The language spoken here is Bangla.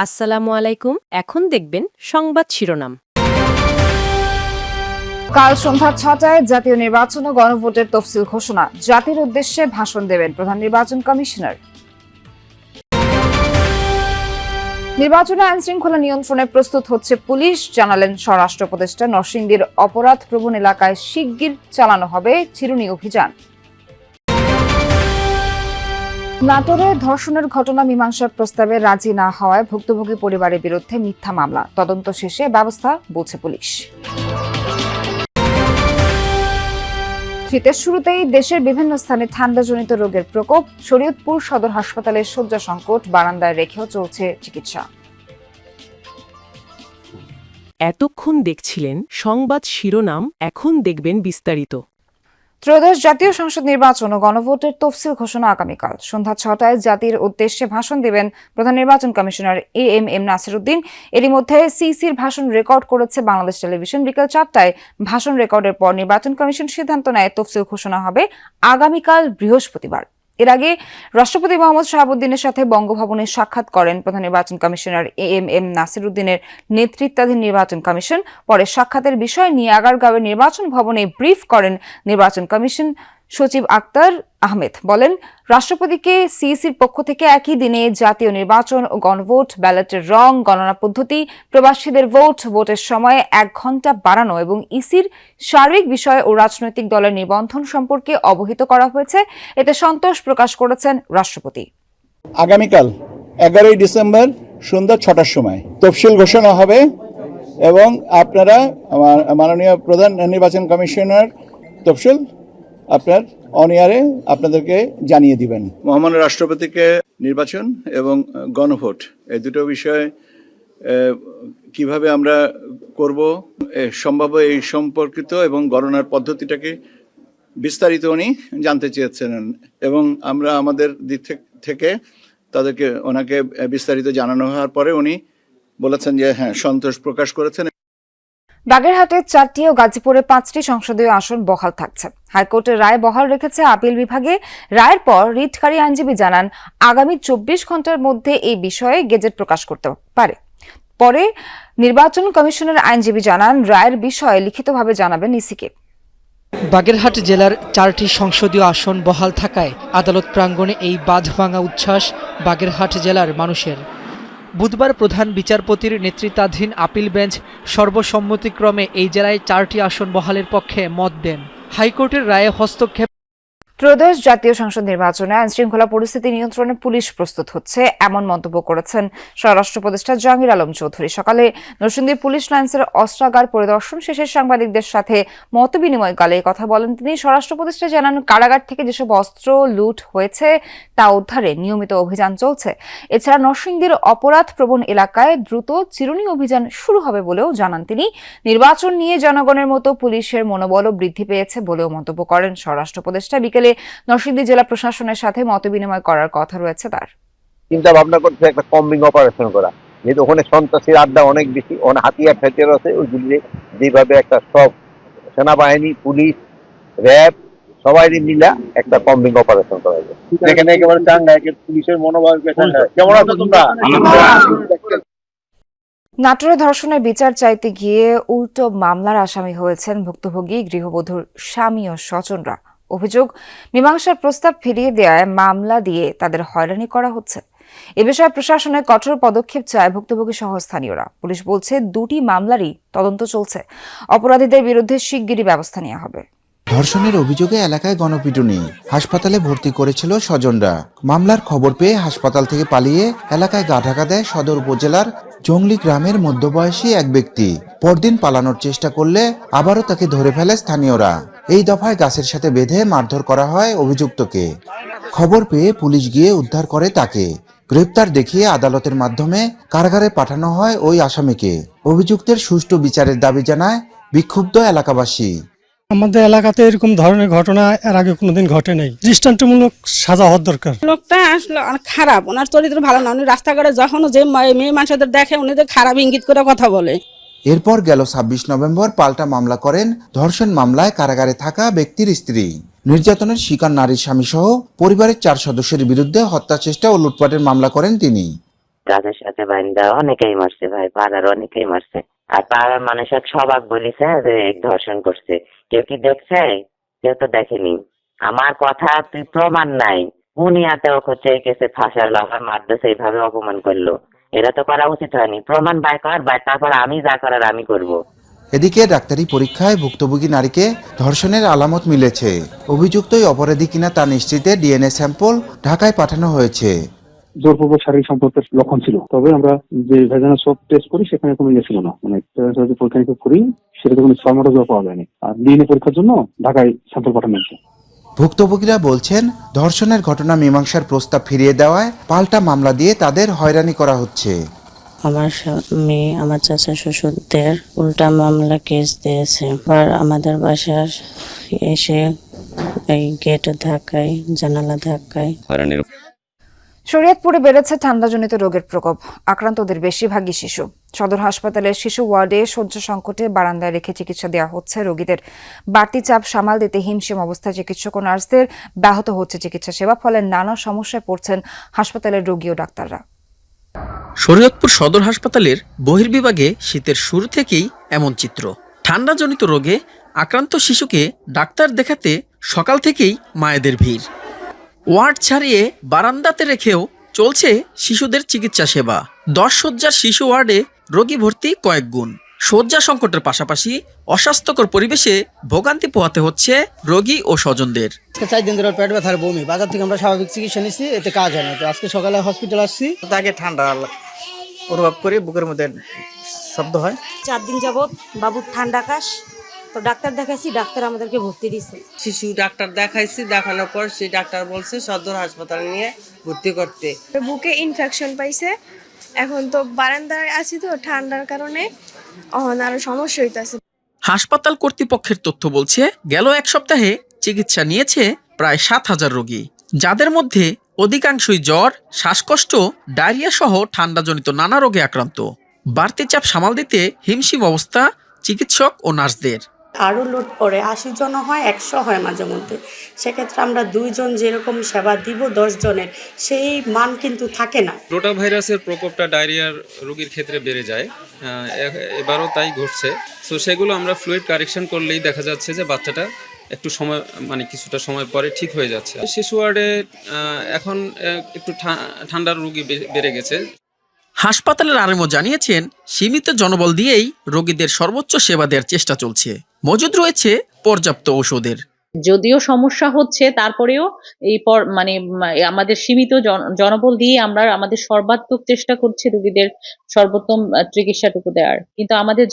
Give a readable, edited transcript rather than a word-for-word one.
আসসালামু আলাইকুম। এখন দেখবেন সংবাদ শিরোনাম। কাল সন্ধ্যা ৬টায় জাতীয় নির্বাচন ও গণভোটের তফসিল ঘোষণা। জাতির উদ্দেশ্যে ভাষণ দেবেন প্রধান নির্বাচন কমিশনার। নির্বাচনে আইনশৃঙ্খলা নিয়ন্ত্রণে প্রস্তুত হচ্ছে পুলিশ, জানালেন স্বরাষ্ট্র উপদেষ্টা। নরসিংদীর অপরাধ প্রবণ এলাকায় শিগগির চালানো হবে চিরুনি অভিযান। নাটোরে ধর্ষণের ঘটনা মীমাংসার প্রস্তাবে রাজি না হওয়ায় ভুক্তভোগী পরিবারের বিরুদ্ধে মিথ্যা মামলা। তদন্ত শেষে ব্যবস্থা বলছে পুলিশ। শীতের শুরুতেই দেশের বিভিন্ন স্থানে ঠান্ডাজনিত রোগের প্রকোপ। শরীয়তপুর সদর হাসপাতালের শয্যা সংকট, বারান্দায় রেখেও চলছে চিকিৎসা। এতক্ষণ দেখছিলেন সংবাদ শিরোনাম, এখন দেখবেন বিস্তারিত। ত্রয়োদশ জাতীয় সংসদ নির্বাচন ও গণভোটের তফসিল ঘোষণা আগামীকাল সন্ধ্যা ৬টায় জাতির উদ্দেশ্যে ভাষণ দেবেন প্রধান নির্বাচন কমিশনার এএমএম নাসিরউদ্দিন। এরই মধ্যে সিইসির ভাষণ রেকর্ড করেছে বাংলাদেশ টেলিভিশন। বিকেল ৪টায় ভাষণ রেকর্ডের পর নির্বাচন কমিশন সিদ্ধান্ত নেয় তফসিল ঘোষণা হবে আগামীকাল বৃহস্পতিবার। এর আগে রাষ্ট্রপতি মোহাম্মদ শাহাবুদ্দিনের সাথে বঙ্গভবনে সাক্ষাৎ করেন প্রধান নির্বাচন কমিশনার এএমএম নাসিরউদ্দিনের নেতৃত্বাধীন নির্বাচন কমিশন। পরে সাক্ষাতের বিষয় নিয়ে আগারগাঁওয়ের নির্বাচন ভবনে ব্রিফ করেন নির্বাচন কমিশন সচিব আক্তার আহমেদ। বলেন, রাষ্ট্রপতিকে সিইসির পক্ষ থেকে একই দিনে জাতীয় নির্বাচন ও গণভোট, ব্যালটের রং, গণনা পদ্ধতি, প্রবাসীদের ভোটের সময় ১ ঘণ্টা বাড়ানো এবং ইসির সার্বিক বিষয় ও রাজনৈতিক দলের নিবন্ধন সম্পর্কে অবহিত করা হয়েছে। এতে সন্তোষ প্রকাশ করেছেন রাষ্ট্রপতি। আগামীকাল 11ই ডিসেম্বর সন্ধ্যা ৬টার সময় তফসিল ঘোষণা হবে এবং আপনারা মাননীয় প্রধান নির্বাচন কমিশনার তফসিল আপনার অনিয়ারে আপনাদেরকে জানিয়ে দিবেন। মহামান্য রাষ্ট্রপতিকে নির্বাচন এবং গণভোট এই দুটো বিষয় কিভাবে আমরা করব সম্ভাব্য এই সম্পর্কিত এবং গণনার পদ্ধতিটাকে বিস্তারিত উনি জানতে চেয়েছেন এবং আমরা আমাদের দিক থেকে ওনাকে বিস্তারিত জানানো হওয়ার পরে উনি বলেছেন যে হ্যাঁ, সন্তোষ প্রকাশ করেছেন। বাগেরহাটে ৪টি ও গাজীপুরে ৫টি সংসদীয় আসন বহাল থাকছে। হাইকোর্টের রায় বহাল রেখেছে আপিল বিভাগে। রায়ের পর রিটকারী আইনজীবী জানান, আগামী ২৪ ঘণ্টার মধ্যে এই বিষয়ে গেজেট প্রকাশ করতে পারে। পরে নির্বাচন কমিশনের আইনজীবী জানান, রায়ের বিষয়ে লিখিতভাবে জানাবেন ইসিকে। বাগেরহাট জেলার 4টি সংসদীয় আসন বহাল থাকায় আদালত প্রাঙ্গণে এই বাঁধভাঙা উচ্ছ্বাস বাগেরহাট জেলার মানুষের। বুধবার প্রধান বিচারপতির নেতৃত্বাধীন আপিল বেঞ্চ সর্বসম্মতিক্রমে এই জেলায় 4টি আসন বহালের পক্ষে মত দেন। হাইকোর্টের রায়ে হস্তক্ষেপ। ত্রয়োদশ জাতীয় সংসদ নির্বাচনে আইনশৃঙ্খলা পরিস্থিতি নিয়ন্ত্রণে পুলিশ প্রস্তুত হচ্ছে, এমন মন্তব্য করেছেন স্বরাষ্ট্র উপদেষ্টা জাহাঙ্গীর আলম চৌধুরী। সকালে নরসিংদী পুলিশ লাইন্সের অস্ত্রাগার পরিদর্শন শেষে সাংবাদিকদের সাথে মতবিনিময়কালে কথা বলেন তিনি। স্বরাষ্ট্র উপদেষ্টা জানান, কারাগার থেকে যেসব অস্ত্র লুট হয়েছে তা উদ্ধারে নিয়মিত অভিযান চলছে। এছাড়া নরসিংদীর অপরাধ প্রবণ এলাকায় দ্রুত চিরুনি অভিযান শুরু হবে বলেও জানান তিনি। নির্বাচন নিয়ে জনগণের মতো পুলিশের মনোবলও বৃদ্ধি পেয়েছে বলেও মন্তব্য করেন স্বরাষ্ট্র উপদেষ্টা। বিকেলে নরসিংদী জেলা প্রশাসনের সাথে মতবিনিময় করার কথা রয়েছে তার। চিন্তা ভাবনা করছে একটা কম্বিং অপারেশন করা, যেহেতু ওখানে সন্ত্রাসীর আড্ডা অনেক বেশি, ওখানে হাতিয়ার ঠাতিয়ার আছে, ওইগুলি যেভাবে একটা সব সেনাবাহিনী, পুলিশ, র্যাব সবাই মিলা একটা কম্বিং অপারেশন করা যায়। এখানে একেবারে চাঙ্গা, পুলিশের মনোভাব কেমন আছে তোমরা? নাটোরে ধর্ষণের বিচার চাইতে গিয়ে উল্টো মামলার আসামি হয়েছেন ভুক্তভোগী গৃহবধূর স্বামী ও স্বজনরা। অভিযোগ, মীমাংসার প্রস্তাব ফিরিয়ে দেওয়ায় মামলা দিয়ে তাদের হয়রানি করা হচ্ছে। এ বিষয়ে প্রশাসনের কঠোর পদক্ষেপ চায় ভুক্তভোগী সহ স্থানীয়রা। পুলিশ বলছে, 2টি মামলারই তদন্ত চলছে। অপরাধীদের বিরুদ্ধে শিগগিরই ব্যবস্থা নেওয়া হবে। ধর্ষণের অভিযোগে এলাকায় গণপিটুনি, হাসপাতালে ভর্তি করেছিল স্বজনরা। মামলার খবর পেয়ে হাসপাতাল থেকে পালিয়ে এলাকায় গা ঢাকা দেয় সদর উপজেলার জংলি গ্রামের মধ্যবয়সী এক ব্যক্তি। পরদিন পালানোর চেষ্টা করলে আবারও তাকে ধরে ফেলে স্থানীয়রা। এই দফায় গাছের সাথে বেঁধে মারধর করা হয় অভিযুক্তকে। খবর পেয়ে পুলিশ গিয়ে উদ্ধার করে তাকে। গ্রেপ্তার দেখিয়ে আদালতের মাধ্যমে কারাগারে পাঠানো হয় ওই আসামিকে। অভিযুক্তের সুষ্ঠু বিচারের দাবি জানায় বিক্ষুব্ধ এলাকাবাসী। আমাদের এলাকাতে এরকম ধরনের ঘটনা এর আগে কোনোদিন ঘটে নাই। দৃষ্টান্তমূলক সাজা হওয়ার দরকার। লোকটা আসলে অনেক খারাপ, ওনার চরিত্র ভালো না। উনি রাস্তাঘাটে যখন যে মেয়ে মানুষদের দেখে উনি খারাপ ইঙ্গিত করে কথা বলে। এরপর গেল ২৬ নভেম্বর পাল্টা মামলা করেন ধর্ষণ মামলায় কারাগারে থাকা ব্যক্তির স্ত্রী। নির্যাতনের শিকার নারীর স্বামী সহ পরিবারের 4 সদস্যের বিরুদ্ধে হত্যা চেষ্টা ও লুটপাটের মামলা করেন তিনি। গাছের সাথে বাইন্দা অনেকেই মারছে ভাই, পাড়ার অনেকেই মারছে। আর পাড়ার মানুষের সবাক বলিছে যে ধর্ষণ করছে। কেউ কি দেখছে? কেউ তো দেখেনি। আমার কথা তুই প্রমাণ নাই, বুনিয়াতে ও হচ্ছে কেসে ফাঁসালো, আমার মারতেছে, এইভাবে অপমান করলো। এটা তো করা উচিত হয়নি। প্রমাণ বাই কর, বাই তারপর আমি যা করার আমি করব। এদিকে ডাক্তারি পরীক্ষায় ভুক্তভোগী নারীকে ধর্ষণের আলামত মিলেছে। অভিযুক্তই অপরাধী কিনা তা নিশ্চিতে ডিএনএ স্যাম্পল ঢাকায় পাঠানো হয়েছে। জোরপূর্বক শারীরিক সম্পর্কের লক্ষণ ছিল, তবে আমরা যে ভেজানা সব টেস্ট করি সেখানে কোনো ইয়ে ছিল না, মানে পরীক্ষা নিরীক্ষা করি সেটা কোনো স্পার্মাটোজোয়া পাওয়া যায়নি। আর ডিএনএ পরীক্ষার জন্য ঢাকায় স্যাম্পল পাঠানো হয়েছে। ভুক্তভোগীরা বলছেন ধর্ষণের ঘটনা মীমাংসার প্রস্তাব ফিরিয়ে দেওয়ায় পাল্টা মামলা দিয়ে তাদের হয়রানি করা হচ্ছে। আমার মেয়ে আমার চাচা শ্বশুরদের উল্টা মামলা কেস দিয়েছে। আর আমাদের বাসার এসে এই গেট ধাক্কায়, জানালা ধাক্কায়। শরীয়তপুরে বেড়েছে ঠান্ডাজনিত রোগের প্রকোপ। আক্রান্তদের বেশিরভাগই শিশু। সদর হাসপাতালের শিশু ওয়ার্ডে শয্যা সংকটে বারান্দায় রেখে চিকিৎসা দেওয়া হচ্ছে রোগীদের। বাড়তি চাপ সামাল দিতে হিমশিম অবস্থায় চিকিৎসক ও নার্সদের, ব্যাহত হচ্ছে চিকিৎসা সেবা। ফলে নানা সমস্যায় পড়ছেন হাসপাতালের রোগী ও ডাক্তাররা। শরীয়তপুর সদর হাসপাতালের বহির্বিভাগে শীতের শুরু থেকেই এমন চিত্র। ঠান্ডাজনিত রোগে আক্রান্ত শিশুকে ডাক্তার দেখাতে সকাল থেকেই মায়েদের ভিড়। ওয়ার্ড ছাড়িয়ে বারান্দাতে রেখেও চলছে শিশুদের চিকিৎসা সেবা। 10 শয্যার শিশু ওয়ার্ডে রোগী ভর্তি কয়েক গুণ। শয্যা সংকটের পাশাপাশি অস্বাস্থ্যকর পরিবেশে ভোগান্তি পোহাতে হচ্ছে রোগী ও স্বজনদের। 4 দিন ধরে পেট ব্যথার বমি, বাজার থেকে আমরা স্বাভাবিক চিকিৎসা নিচ্ছি, এতে কাজ হয় না। তো আজকে সকালে হসপিটাল আসছি, তাকে ঠান্ডা অনুভব করি, বুকের মধ্যে শব্দ হয়। 4 দিন যাবত বাবুর ঠান্ডা কাশ, তো ডাক্তার দেখাইছি, ডাক্তার আমাদেরকে ভর্তি দিয়েছে। শিশু ডাক্তার দেখাইছি, দেখানোর পর সেই ডাক্তার বলছে সদর হাসপাতালে নিয়ে ভর্তি করতে। বুকে ইনফেকশন পাইছে, এখন তো বারান্দায় আছি তো ঠান্ডার কারণে আরো সমস্যা হইতাছে। হাসপাতাল কর্তৃপক্ষের তথ্য বলছে গেল 1 সপ্তাহে চিকিৎসা নিয়েছে প্রায় 7,000 রোগী, যাদের মধ্যে অধিকাংশই জ্বর, শ্বাসকষ্ট, ডায়রিয়া সহ ঠান্ডাজনিত নানা রোগে আক্রান্ত। বাড়তি চাপ সামাল দিতে হিমশিম অবস্থা চিকিৎসক ও নার্সদের। আরও লোড পড়ে, 80 জন হয়, 100 হয় মাঝে মধ্যে। সেক্ষেত্রে আমরা 2 জন যেরকম সেবা দিব 10 জনের, সেই মান কিন্তু থাকে না। রোটা ভাইরাসের প্রকোপটা ডায়রিয়ার রোগীর ক্ষেত্রে বেড়ে যায়, এবারও তাই ঘটছে। তো সেগুলো আমরা ফ্লুইড কারেকশন করলেই দেখা যাচ্ছে যে বাচ্চাটা একটু সময়, মানে কিছুটা সময় পরে ঠিক হয়ে যাচ্ছে। শিশু ওয়ার্ডে এখন একটু ঠান্ডার রোগী বেড়ে গেছে। হাসপাতালের আরএমও জানিয়েছেন সীমিত জনবল দিয়েই রোগীদের সর্বোচ্চ সেবা দেওয়ার চেষ্টা চলছে। মজুদ রয়েছে পর্যাপ্ত ঔষধের। যদিও সমস্যা হচ্ছে, তারপরেও মানে আমাদের সীমিত জনবল দিয়ে আমরা আমাদের সর্বাত্মক চেষ্টা করছি রোগীদের সর্বোত্তম চিকিৎসাটুকু দেওয়ার। কিন্তু আমাদের